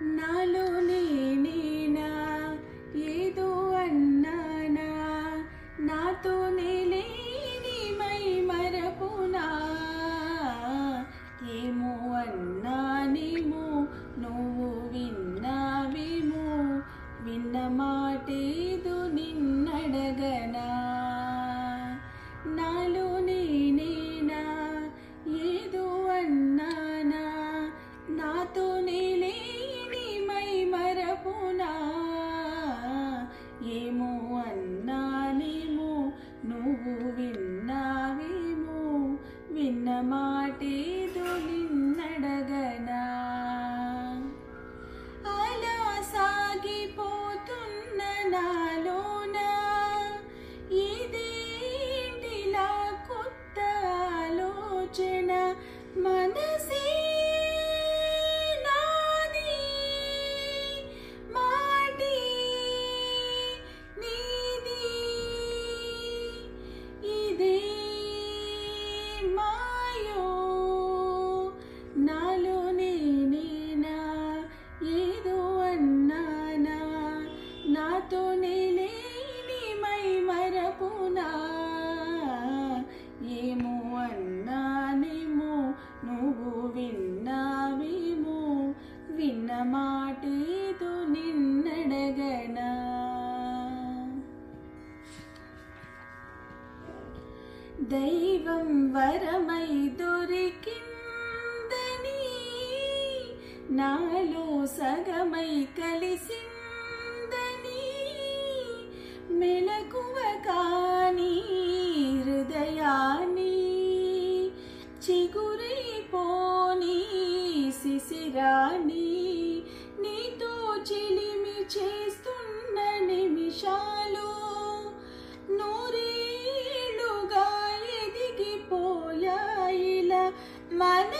నాలో నేనేనా ఏదో అన్నానా, నాతోనే లేని మై మరపునా, ఏమో అన్నానేమో నువ్వు విన్నావేమో, విన్న మాటేదో నిన్నడగనా. నాలో నేనేనా ఏదో అన్నానా, నాతోనే లేని మై మరపునా, ఏమో అన్నానేమో నువ్వు విన్నావేమో, విన్న మాటేదో నిన్నడగనా. అలా సాగిపోతున్న నాలోన ఇదేంటిలా కొత్త ఆలోచన, మనసే నాది మాటే నీది, ఇదే మాయో నాలో నేనేనా ఏదో అన్నానా, నాతోనే లేని మై మరపునా, ఏమో అన్నానేమో నువ్వు విన్నావేమో, విన్న మాటేదో నిన్నడగనా. దైవం వరమై దొరికిందని నాలో సగమై కలిసిందని, మెలకువ కాని హృదయాన్ని చిగురైపోని శిశిరాన్ని, నీతో చిలిమి చేస్తున్న నిమిషాలు నూరేళ్లుగా ఎదిగిపోయాయిలా మన